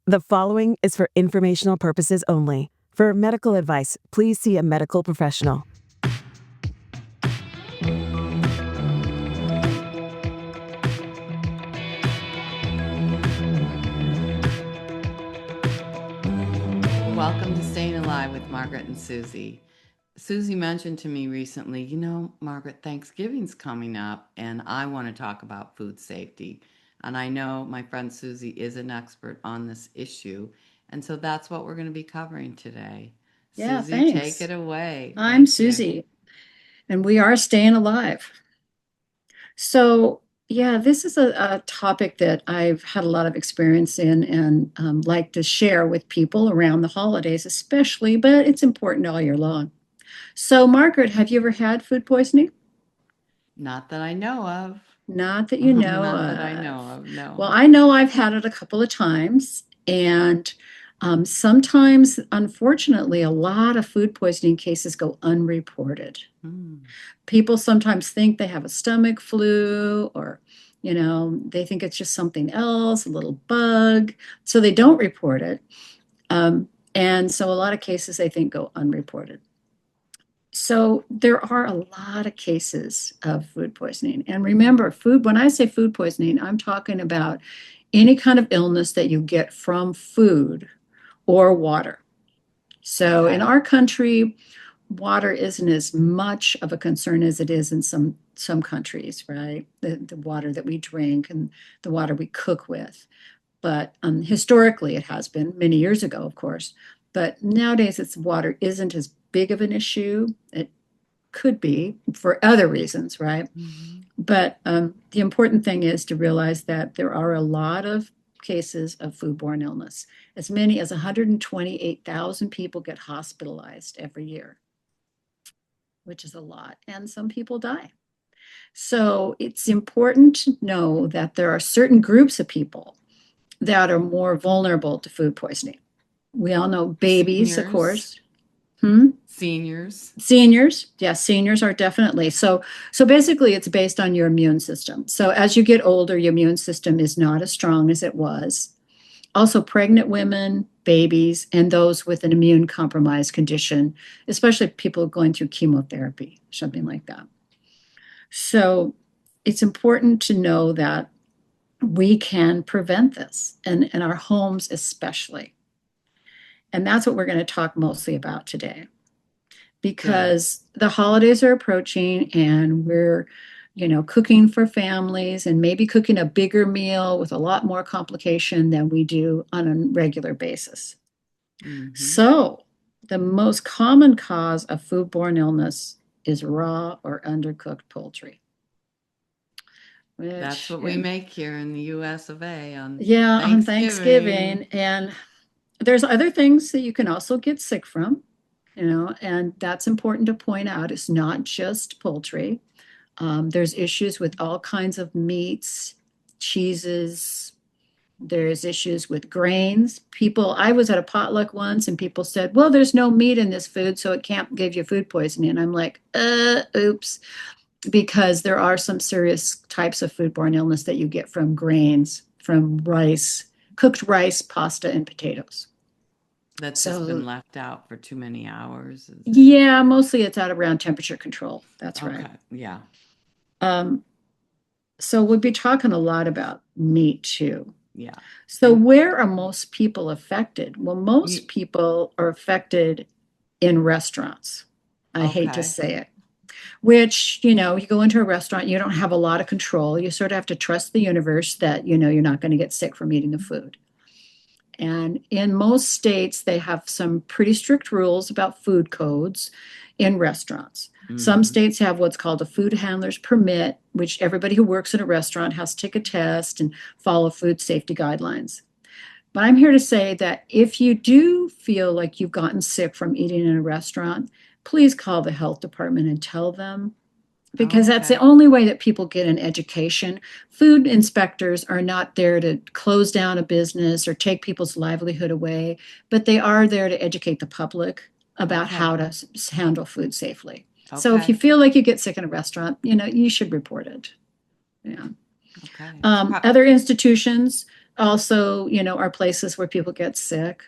The following is for informational purposes only. For medical advice, please see a medical professional. Welcome to Staying Alive with Margaret and Susy. Susy mentioned to me recently, Margaret, Thanksgiving's coming up and I want to talk about food safety. And I know my friend Susy is an expert on this issue. And so that's what we're going to be covering today. Yeah, Susy, take thanks. it away. I'm Thank you. Susie, and we are staying alive. So, yeah, this is a topic that I've had a lot of experience in and like to share with people around the holidays, especially, but it's important all year long. So, Margaret, have you ever had food poisoning? Not that I know of. Not that you know Not that I know of. of, Well, no. I know I've had it a couple of times, and sometimes, unfortunately, a lot of food poisoning cases go unreported. Hmm. People sometimes think they have a stomach flu or they think it's just something else, a little bug, so they don't report it. And so a lot of cases they think go unreported. So there are a lot of cases of food poisoning. And remember, when I say food poisoning, I'm talking about any kind of illness that you get from food or water. So in Okay. our country, water isn't as much of a concern as it is in some countries, right? The water that we drink and the water we cook with. But historically, it has been many years ago, of course. But nowadays, it's water isn't as big of an issue. It could be for other reasons, right? Hmm. But the important thing is to realize that there are a lot of cases of foodborne illness. As many as 128,000 people get hospitalized every year, which is a lot, and some people die. So it's important to know that there are certain groups of people that are more vulnerable to food poisoning. We all know babies, of Seniors. course. Hmm? Seniors. Seniors, yes, seniors are definitely. So basically it's based on your immune system. So as you get older, your immune system is not as strong as it was. Also pregnant women, babies, and those with an immune compromised condition, especially people going through chemotherapy, something like that. So it's important to know that we can prevent this, and in our homes especially. And that's what we're going to talk mostly about today, Good. because the holidays are approaching and we're cooking for families and maybe cooking a bigger meal with a lot more complication than we do on a regular basis. Hmm. So the most common cause of foodborne illness is raw or undercooked poultry, That's which what we make here in the US of A on yeah, on Thanksgiving. Thanksgiving. And there's other things that you can also get sick from, and that's important to point out. It's not just poultry. There's issues with all kinds of meats, cheeses. There's issues with grains. I was at a potluck once and people said, well, there's no meat in this food, so it can't give you food poisoning. And I'm like, oops, because there are some serious types of foodborne illness that you get from grains, from rice, cooked rice, pasta, and potatoes. That's just So, been left out for too many hours, is it? yeah, mostly it's out around temperature control. That's right. Okay, yeah, Um, so we'll be talking a lot about meat too. yeah. So, And where are most people affected? Well, you, most people are affected in restaurants. I hate to okay, say it, which, you go into a restaurant, you don't have a lot of control. You sort of have to trust the universe that, you're not going to get sick from eating the food. And in most states, they have some pretty strict rules about food codes in restaurants. Some hmm, states have what's called a food handler's permit, which everybody who works in a restaurant has to take a test and follow food safety guidelines. But I'm here to say that if you do feel like you've gotten sick from eating in a restaurant, please call the health department and tell them, because that's the okay, only way that people get an education. Food inspectors are not there to close down a business or take people's livelihood away, but they are there to educate the public about okay, how to handle food safely. So if you okay, feel like you get sick in a restaurant, you should report it. Yeah. okay. Other institutions also, are places where people get sick.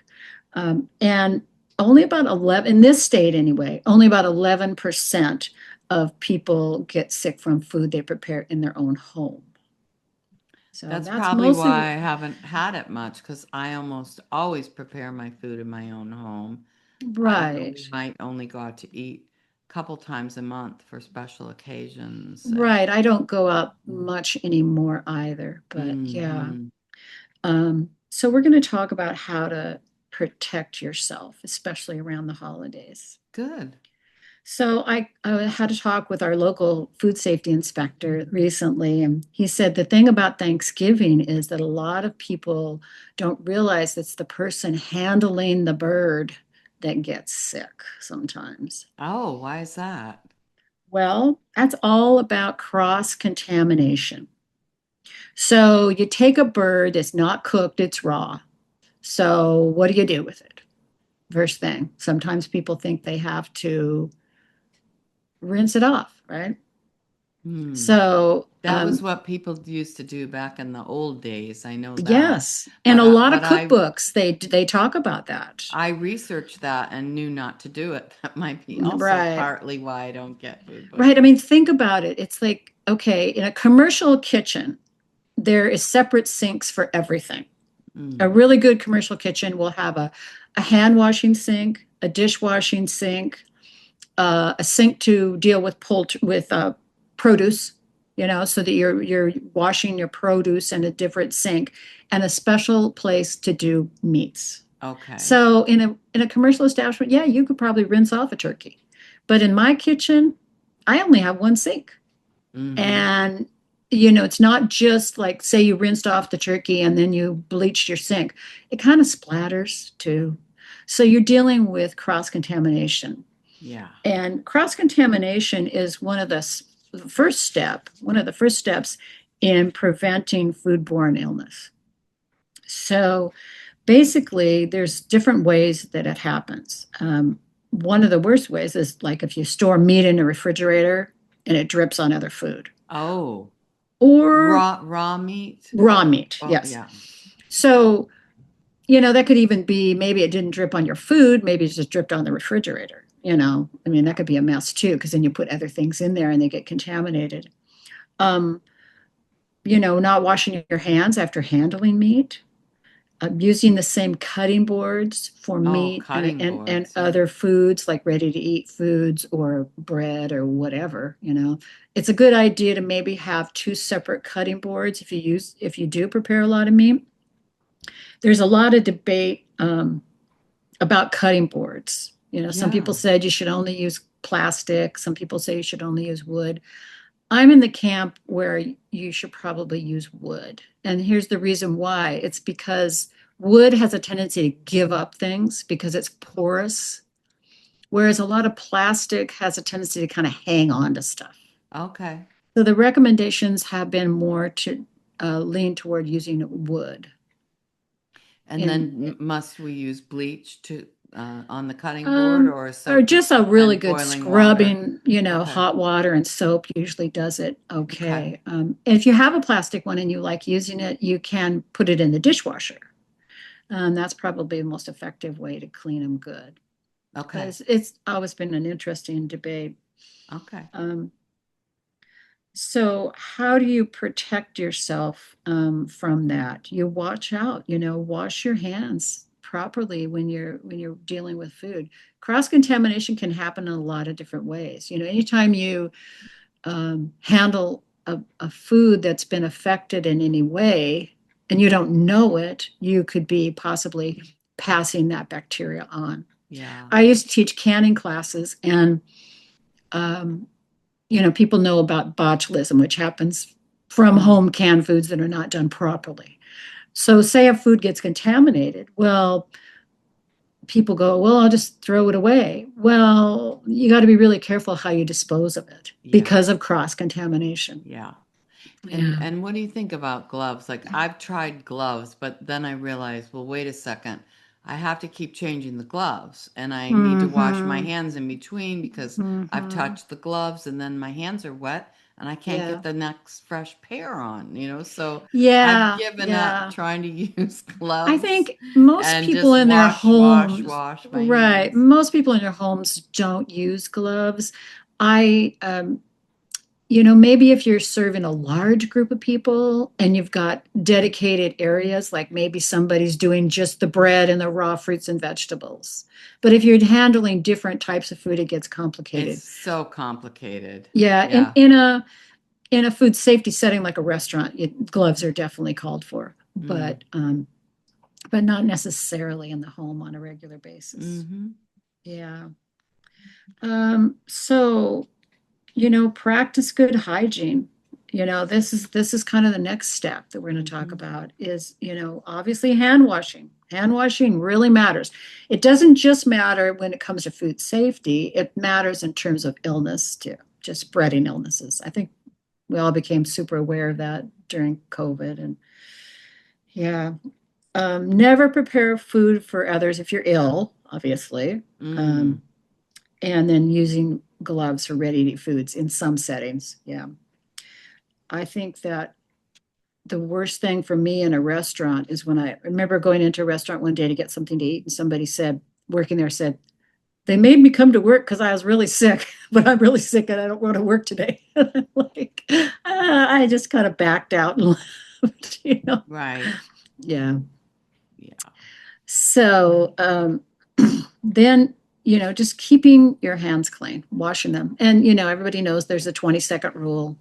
And only about 11, in this state anyway, only about 11% of people get sick from food they prepare in their own home. So That's that's probably mostly why I haven't had it much because I almost always prepare my food in my own home. right. We might only go out to eat a couple times a month for special occasions. Right. I don't go out much anymore either, but yeah. Mm-hmm. So we're going to talk about how to protect yourself, especially around the holidays. Good. So I had a talk with our local food safety inspector recently, and he said the thing about Thanksgiving is that a lot of people don't realize it's the person handling the bird that gets sick sometimes. Oh, why is that? Well, that's all about cross contamination. So you take a bird that's not cooked, it's raw. So what do you do with it? First thing, sometimes people think they have to rinse it off, right? Hmm. So, That was what people used to do back in the old days. I know that. yes, and a lot of But cookbooks they talk about that. I researched that and knew not to do it. That might be also Right. partly why I don't get food Right. I poisoning. mean, think about it. It's like, okay, in a commercial kitchen, there is separate sinks for everything. A Mm. really good commercial kitchen will have a hand washing sink, a dishwashing sink, a sink to deal with produce, so that you're washing your produce in a different sink, and a special place to do meats. Okay. So in a commercial establishment, yeah, you could probably rinse off a turkey, but in my kitchen, I only have one sink, Mm-hmm. and it's not just like, say you rinsed off the turkey and then you bleached your sink. It kind of splatters too. So you're dealing with cross contamination. Yeah. And cross contamination is one of the first steps in preventing foodborne illness. So basically, there's different ways that it happens. One of the worst ways is like if you store meat in a refrigerator and it drips on other food, Oh, or raw meat. raw meat. Oh, Yes. yeah. So, that could even be, maybe it didn't drip on your food, maybe it just dripped on the refrigerator. I mean, that could be a mess too, because then you put other things in there and they get contaminated. Um, not washing your hands after handling meat, using the same cutting boards for Oh, meat and, cutting and, and boards. Yeah. other foods like ready to eat foods or bread or whatever. It's a good idea to maybe have two separate cutting boards if you do prepare a lot of meat. There's a lot of debate about cutting boards. Some people Yeah. said you should only use plastic. Some people say you should only use wood. I'm in the camp where you should probably use wood. And here's the reason why. It's because wood has a tendency to give up things because it's porous, whereas a lot of plastic has a tendency to kind of hang on to stuff. Okay. So the recommendations have been more to lean toward using wood. And In then must we use bleach to on the cutting board Um, or or soap just a really and good boiling water? scrubbing, Okay. hot water and soap usually does it Okay. okay. If you have a plastic one and you like using it, you can put it in the dishwasher. That's probably the most effective way to clean them good. But Okay. it's always been an interesting debate. Okay. Um, so how do you protect yourself from that? You watch out, wash your hands properly when you're dealing with food. Cross contamination can happen in a lot of different ways. Anytime you handle a food that's been affected in any way and you don't know it, you could be possibly passing that bacteria on. Yeah. I used to teach canning classes, and um, people know about botulism, which happens from Mm. home canned foods that are not done properly. So, say a food gets contaminated, well, people go, well, I'll just throw it away. Well, you got to be really careful how you dispose of it Yeah. because of cross contamination. Yeah. Yeah. And what do you think about gloves? Like I've tried gloves, but then I realized, well, wait a second. I have to keep changing the gloves and I need to wash my Mm-hmm. hands in between because I've Mm-hmm. touched the gloves and then my hands are wet and I can't Yeah. get the next fresh pair on, so I've Yeah. given up Yeah. trying to use I gloves think most and people just in their wash, wash, homes, wash my right, hands. most people in their homes don't use gloves. I, maybe if you're serving a large group of people and you've got dedicated areas, like maybe somebody's doing just the bread and the raw fruits and vegetables. But if you're handling different types of food, it gets It's complicated. so complicated. Yeah, in, Yeah. in a in a food safety setting like a restaurant, gloves are definitely called for, Mm. but not necessarily in the home on a regular basis. Mm-hmm. Yeah. So, practice good hygiene. This is kind of the next step that we're going to talk Mm-hmm. about is, obviously hand washing. Hand washing really matters. It doesn't just matter when it comes to food safety, it matters in terms of illness too, just spreading illnesses. I think we all became super aware of that during COVID. And yeah, never prepare food for others if you're ill, obviously. Mm. Um, and then using gloves for ready to eat foods in some settings. Yeah. I think that the worst thing for me in a restaurant is when I remember going into a restaurant one day to get something to eat, and somebody said, working there said, they made me come to work because I was really sick, but I'm really sick and I don't want to work today. Like, I just kind of backed out and left. Right. Yeah. Yeah. So then, just keeping your hands clean, washing them. And, everybody knows there's a 20-second rule,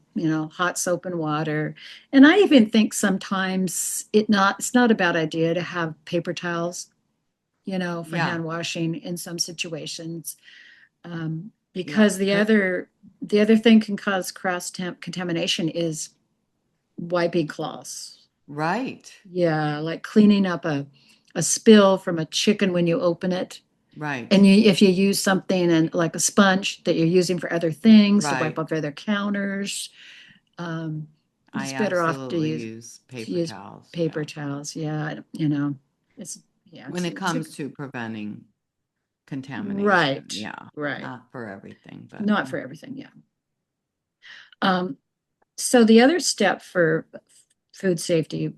hot soap and water. And I even think sometimes it's not a bad idea to have paper towels, for Yeah. hand washing in some situations. Yeah. Because the other thing can cause cross temp contamination is wiping cloths. Right. Yeah, like cleaning up a spill from a chicken when you open it. Right. And if you use something and like a sponge that you're using for other things to wipe Right. off other counters, um, I it's better off to absolutely use use to paper use towels. paper Yeah. towels. Yeah, it's yeah, When it it's a, comes to preventing contamination. right, Yeah. right. Not for everything, but Not for everything. Yeah. Um, so the other step for food safety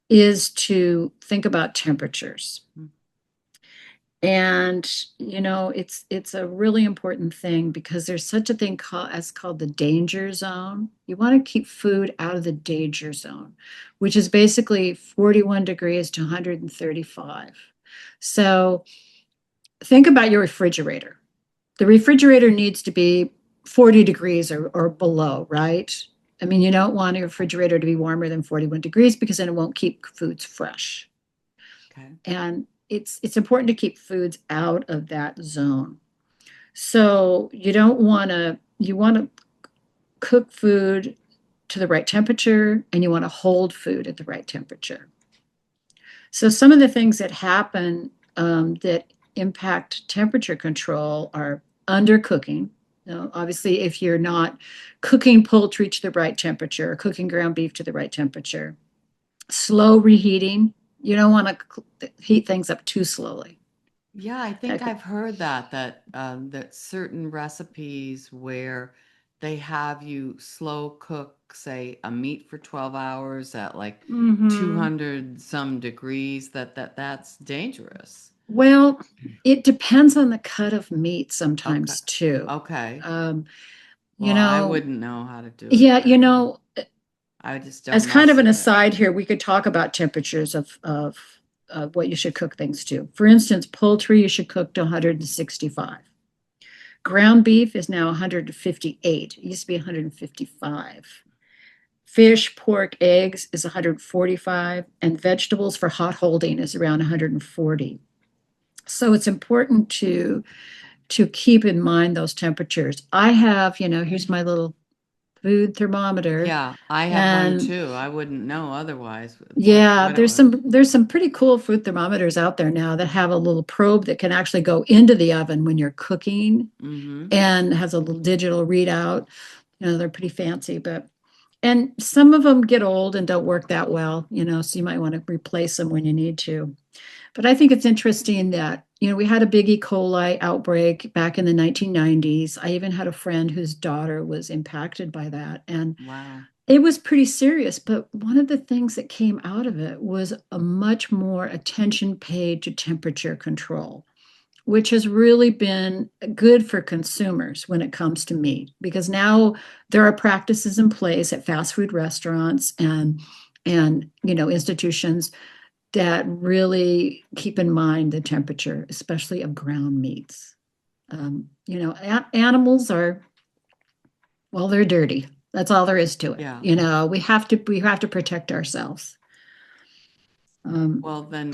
is to think about temperatures. mm, And it's a really important thing because there's such a thing called the danger zone. You want to keep food out of the danger zone, which is basically 41 degrees to 135. So think about your refrigerator. The refrigerator needs to be 40 degrees or below, right? I mean, you don't want your refrigerator to be warmer than 41 degrees because then it won't keep foods fresh. okay. And it's important to keep foods out of that zone. So you want to cook food to the right temperature and you want to hold food at the right temperature. So some of the things that happen that impact temperature control are undercooking. Obviously, if you're not cooking poultry to the right temperature or cooking ground beef to the right temperature, slow reheating. You don't want to heat things up too slowly. Yeah, I think That I've heard that certain recipes where they have you slow cook, say, a meat for 12 hours at like hmm 200 some degrees, that's dangerous. Well, it depends on the cut of meat Okay. sometimes too. Okay. Um, Well, you I know, wouldn't know how to do it yeah, very well. I just as don't kind of mess an with it. aside here, we could talk about temperatures of what you should cook things to. For instance, poultry you should cook to 165. Ground beef is now 158. It used to be 155. Fish, pork, eggs is 145, and vegetables for hot holding is around 140. So it's important to keep in mind those temperatures. I have, here's my little food thermometer, Yeah, I have one and too. I wouldn't know otherwise yeah, what it there's was. some pretty cool food thermometers out there now that have a little probe that can actually go into the oven when you're cooking Mm-hmm. and has a little digital readout. They're pretty fancy, but And some of them get old and don't work that well, so you might want to replace them when you need to. But I think it's interesting that, we had a big E. coli outbreak back in the 1990s. I even had a friend whose daughter was impacted by that. And Wow. it was pretty serious. But one of the things that came out of it was a much more attention paid to temperature control, which has really been good for consumers when it comes to meat, because now there are practices in place at fast food restaurants and institutions that really keep in mind the temperature, especially of ground meats. Animals are, well, they're dirty. That's all there is to it. Yeah. We have to protect ourselves. Well, then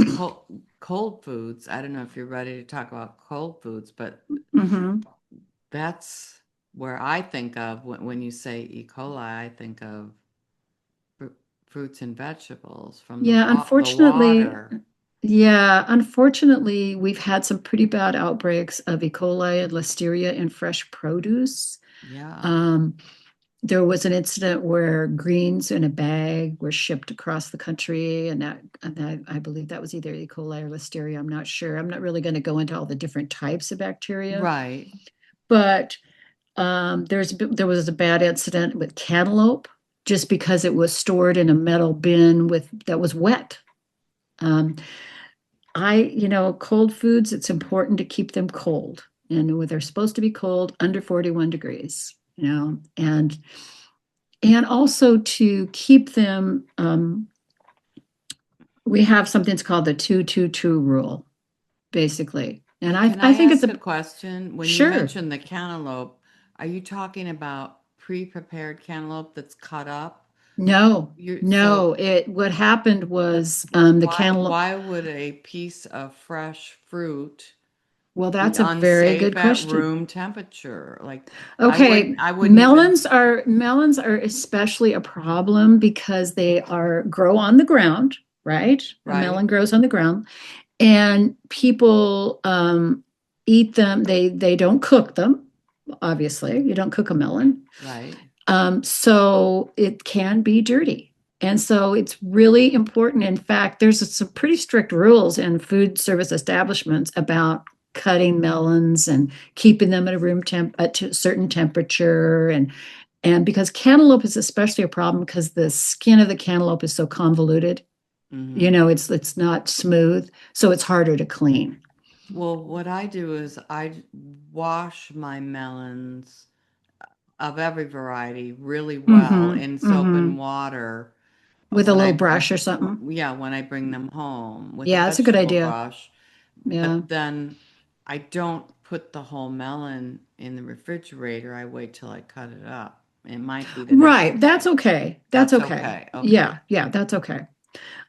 cold foods. I don't know if you're ready to talk about cold foods, but Mhm. that's where I think of when you say E. coli, I think of fruits and vegetables from Yeah, the water. unfortunately, we've had some pretty bad outbreaks of E. coli and Listeria in fresh produce. Yeah. Um, there was an incident where greens in a bag were shipped across the country, and I believe that was either E. coli or Listeria. I'm not sure. I'm not really going to go into all the different types of bacteria, Right. but there was a bad incident with cantaloupe just because it was stored in a metal bin that was wet. Um, cold foods, it's important to keep them cold. And they're supposed to be cold under 41 degrees, and also to keep them, we have something that's called the 2-2-2 rule, basically. And Can I I think it's ask a a, question? When you sure. mentioned the cantaloupe, are you talking about pre-prepared cantaloupe that's cut up? No, You're so no, what happened was, the cantaloupe. why would a piece of fresh fruit Well, be that's a very good unsafe at question. room temperature? Like Okay, I wouldn't even melons are especially a problem because they are grow on the ground, right? A right, melon grows on the ground, and people eat them. They don't cook them. Obviously, you don't cook a melon, right. so it can be dirty. And so it's really important. In fact, there's some pretty strict rules in food service establishments about cutting melons and keeping them at a room temp at a certain temperature. And because cantaloupe is especially a problem because the skin of the cantaloupe is so convoluted. Hmm. It's not smooth, so it's harder to clean. Well, what I do is I wash my melons of every variety really well Mm-hmm. in soap Mm-hmm. and water With a little brush or something. yeah, when I bring them home with a Yeah, it's a good vegetable idea. brush. Yeah. But then I don't put the whole melon in the refrigerator. I wait till I cut it up. It might be the next. Right. That's okay. That's That's okay. okay. Okay. Yeah. Yeah. That's okay.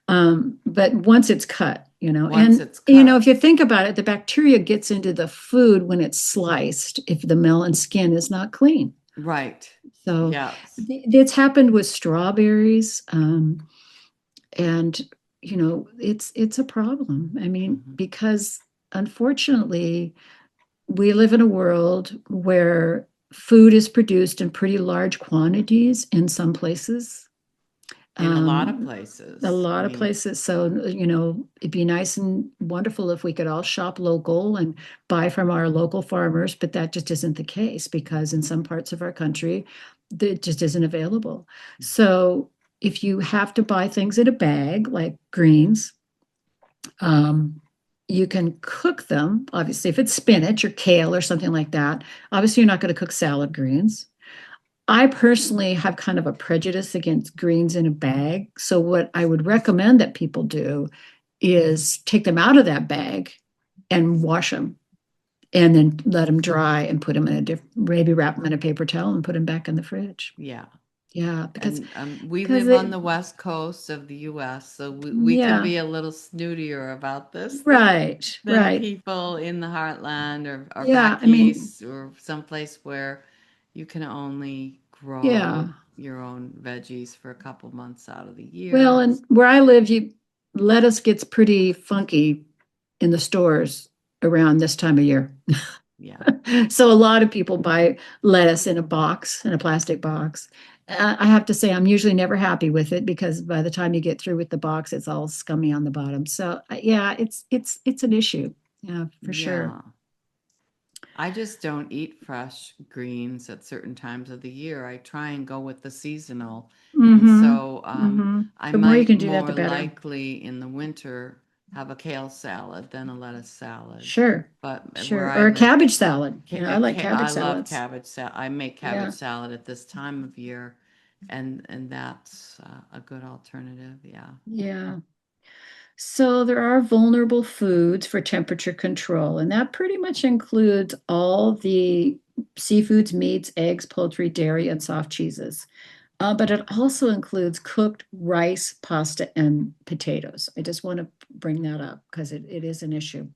But once it's cut, Once and it's cut. if you think about it, the bacteria gets into the food when it's sliced if the melon skin is not clean. Right. So Yes. it's happened with strawberries, and it's a problem. I mean, Hmm. because unfortunately, we live in a world where food is produced in pretty large quantities in some places. In a lot of Um, a places. I lot of mean, places. So, it'd be nice and wonderful if we could all shop local and buy from our local farmers, but that just isn't the case because in some parts of our country, it just isn't available. So, if you have to buy things in a bag, like greens, um, you can cook them. Obviously, if it's spinach or kale or something like that, obviously, you're not going to cook salad greens. I personally have kind of a prejudice against greens in a bag. So, what I would recommend that people do is take them out of that bag and wash them and then let them dry and put them in maybe wrap them in a paper towel and put them back in the fridge. yeah. Yeah, because And we because live on it the west coast of the US, so we can yeah, be a little snootier about this right, than right. people in the heartland or Yeah, back I mean, east or someplace where you can only grow yeah. your own veggies for a couple months out of the Well, year. and where I live, lettuce gets pretty funky in the stores around this time of year. Yeah. So a lot of people buy lettuce in a box, in a plastic box, I have to say, I'm usually never happy with it because by the time you get through with the box, it's all scummy on the bottom. So yeah, it's an issue. Yeah, for sure. Yeah. I just don't eat fresh greens at certain times of the year. I try and go with the seasonal. And Mm-hmm. so Mm-hmm. I The more you might can do that, more the better. likely in the winter have a kale salad than a lettuce salad. Sure. But where Sure. I Or a live, cabbage salad. I like cabbage I love salads. cabbage salad. I make cabbage Yeah. salad at this time of year, and that's a good alternative. Yeah. Yeah. So there are vulnerable foods for temperature control, and that pretty much includes all the seafoods, meats, eggs, poultry, dairy, and soft cheeses. But it also includes cooked rice, pasta, and potatoes. I just want to bring that up because it is an issue.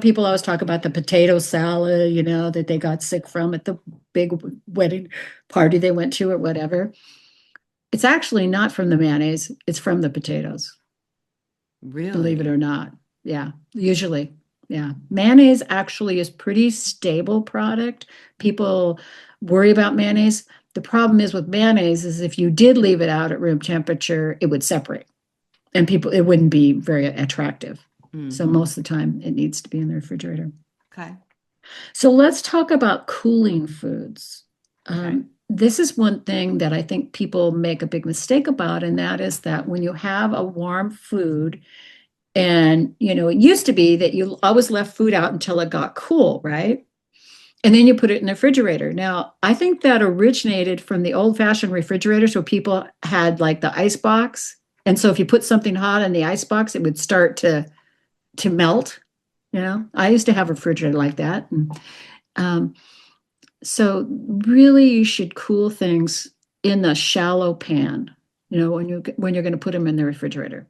People always talk about the potato salad, that they got sick from at the big wedding party they went to or whatever. It's actually not from the mayonnaise, it's from the potatoes, believe it Really? or not. Yeah, usually. Yeah. Mayonnaise actually is pretty stable product. People worry about mayonnaise. The problem is with mayonnaise is if you did leave it out at room temperature, it would separate and it wouldn't be very attractive. So Mm-hmm. most of the time it needs to be in the refrigerator. Okay. So let's talk about cooling foods. Okay. This is one thing that I think people make a big mistake about, and that is that when you have a warm food, and, it used to be that you always left food out until it got cool, right? And then you put it in the refrigerator. Now, I think that originated from the old fashioned refrigerators where people had like the ice box. And so if you put something hot in the ice box, it would start to melt. I used to have a refrigerator like that. And, um, so really you should cool things in a shallow pan, when you're going to put them in the refrigerator.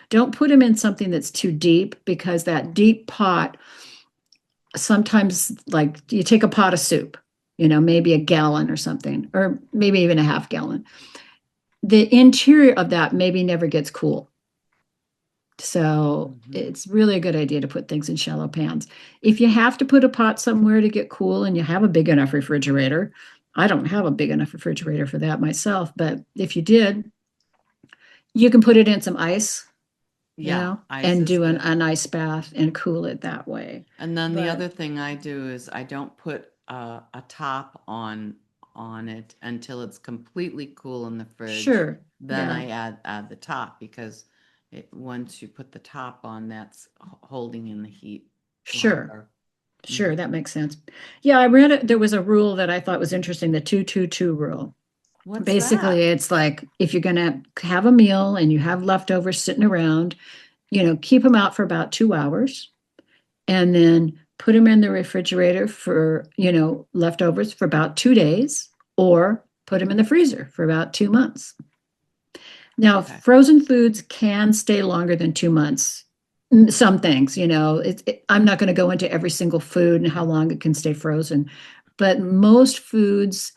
Don't put them in something that's too deep because that deep pot sometimes, like you take a pot of soup, maybe a gallon or something, or maybe even a half gallon. The interior of that maybe never gets cool. So Mm-hmm. it's really a good idea to put things in shallow pans. If you have to put a pot somewhere to get cool and you have a big enough refrigerator, I don't have a big enough refrigerator for that myself, but if you did, you can put it in some ice, Yeah, ice and is do an, good. an ice bath and cool it that way. And then the But other thing I do is I don't put a top on it until it's completely cool in the fridge. sure, Then yeah, I add the top because once you put the top on, that's holding in the heat sure, longer. sure, Mhm. that makes sense. Yeah, I read it. There was a rule that I thought was interesting, the 2-2-2 rule. What's Basically, that? it's like if you're going to have a meal and you have leftovers sitting around, keep them out for about 2 hours and then put them in the refrigerator for, leftovers for about 2 days or put them in the freezer for about 2 months. Now, Okay. frozen foods can stay longer than 2 months. Some things, I'm not going to go into every single food and how long it can stay frozen, but most foods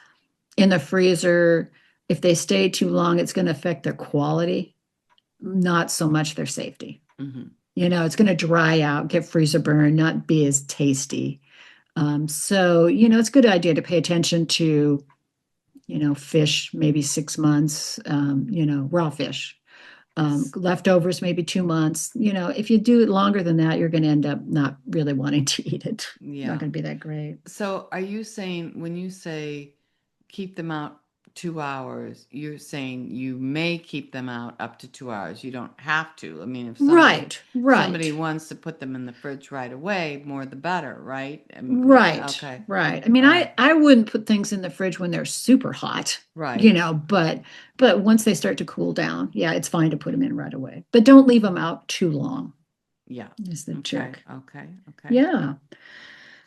in the freezer, if they stay too long, it's going to affect their quality, not so much their safety. Hmm. It's going to dry out, get freezer burn, not be as tasty. So, it's a good idea to pay attention to, fish, maybe 6 months, raw fish. Leftovers, maybe 2 months. If you do it longer than that, you're going to end up not really wanting to eat it. Not Yeah. going to be that great. So are you saying when you say keep them out 2 hours, you're saying you may keep them out up to 2 hours. You don't have to. I mean, if Right, somebody right. wants to put them in the fridge right away, more the better, right? Right, Okay. right. I mean, All right. I wouldn't put things in the fridge when they're super hot, Right. but once they start to cool down, yeah, it's fine to put them in right away. But don't leave them out too long, Yeah. is the Okay. trick. Okay. Okay. Yeah.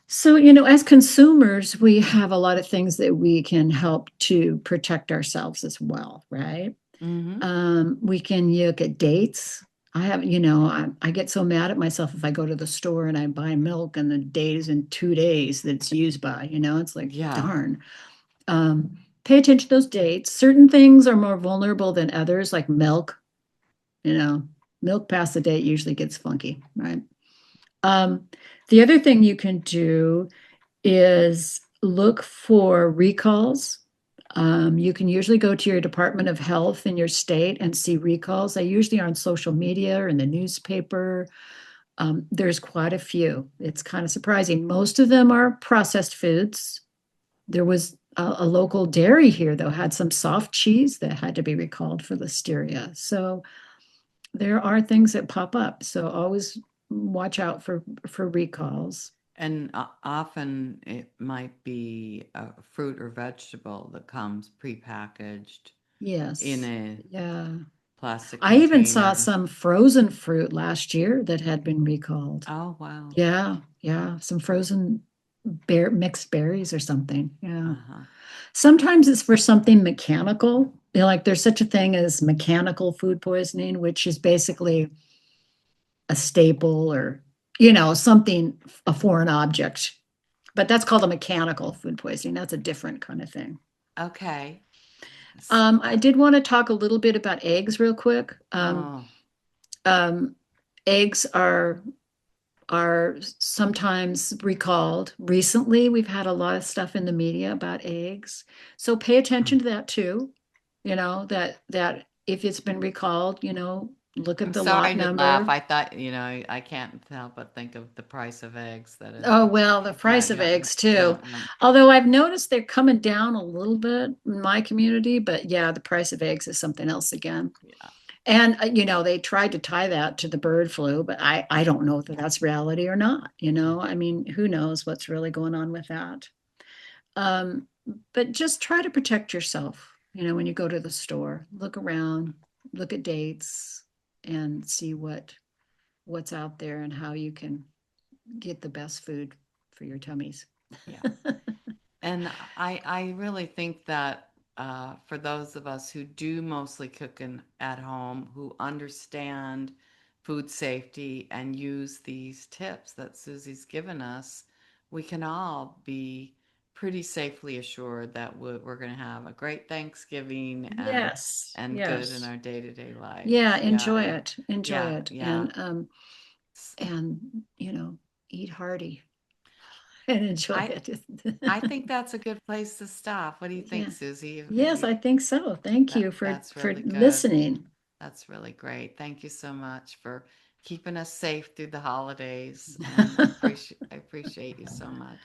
So, as consumers, we have a lot of things that we can help to protect ourselves as well, right? Mm-hmm. We can look at dates. I get so mad at myself if I go to the store and I buy milk and the date is in 2 days that it's used by, it's like, Yeah. darn. Pay attention to those dates. Certain things are more vulnerable than others, like milk, you know, milk past the date usually gets funky, right? Um, the other thing you can do is look for recalls You can usually go to your Department of Health in your state and see recalls. They usually are on social media or in the newspaper. There's quite a few. It's kind of surprising. Most of them are processed foods. There was a local dairy here, though, had some soft cheese that had to be recalled for listeria. So there are things that pop up. So always watch out for recalls. And often it might be a fruit or vegetable that comes prepackaged Yes. in a Yeah. plastic I even saw container. some frozen fruit last year that had been recalled. Oh, wow. Yeah, yeah, some frozen mixed berries or something. Yeah. Uh-huh. Sometimes it's for something mechanical. You know, like there's such a thing as mechanical food poisoning, which is basically a staple or, something, a foreign object. But that's called a mechanical food poisoning. That's a different kind of thing. Okay. I did want to talk a little bit about eggs real quick. Oh, Eggs are sometimes recalled. Recently, we've had a lot of stuff in the media about eggs. So pay attention to that too. That if it's been recalled, look at I'm the sorry lot to laugh. number. I thought, I can't help but think of the price of eggs that is. Oh, well, the Yeah, price of yeah, eggs yeah, too. yeah. Although I've noticed they're coming down a little bit in my community, but yeah, the price of eggs is something else again. Yeah. And, they tried to tie that to the bird flu, but I don't know if that's reality or not. I mean, who knows what's really going on with that. But just try to protect yourself, when you go to the store. Look around, look at dates, and see what's out there and how you can get the best food for your tummies. Yeah. And I really think that for those of us who do mostly cook at home, who understand food safety and use these tips that Susie's given us, we can all be pretty safely assured that we're going to have a great Thanksgiving Yes, and good in yes. our day-to-day lives. Yeah, enjoy it. Enjoy Yeah, it. yeah. And eat hearty and enjoy I it. I think that's a good place to stop. What do you think, Yeah. Susie? Yes, I think so. Thank you That's for really good. listening. That's really great. Thank you so much for keeping us safe through the holidays, and I appreciate you so much.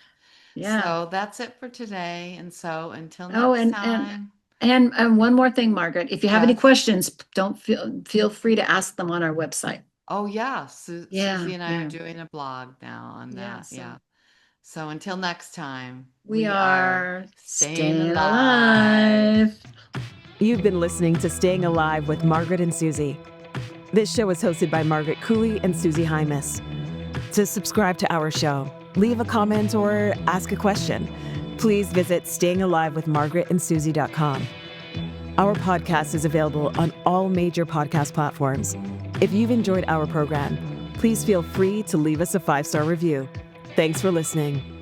Yeah. So that's it for today. And so until Oh, next time, and one more thing, Margaret. If you have any yes. questions, don't feel free to ask them on our website. Oh yeah, Yeah, Susie and I are yeah. doing a blog now on Yeah, that. so Yeah. So until next time, we we are are staying staying alive. alive. You've been listening to Staying Alive with Margaret and Susie. This show is hosted by Margaret Cooley and Susie Hymas. To subscribe to our show, leave a comment or ask a question, please visit stayingalivewithmargaretandsusie.com. Our podcast is available on all major podcast platforms. If you've enjoyed our program, please feel free to leave us a 5-star review. Thanks for listening.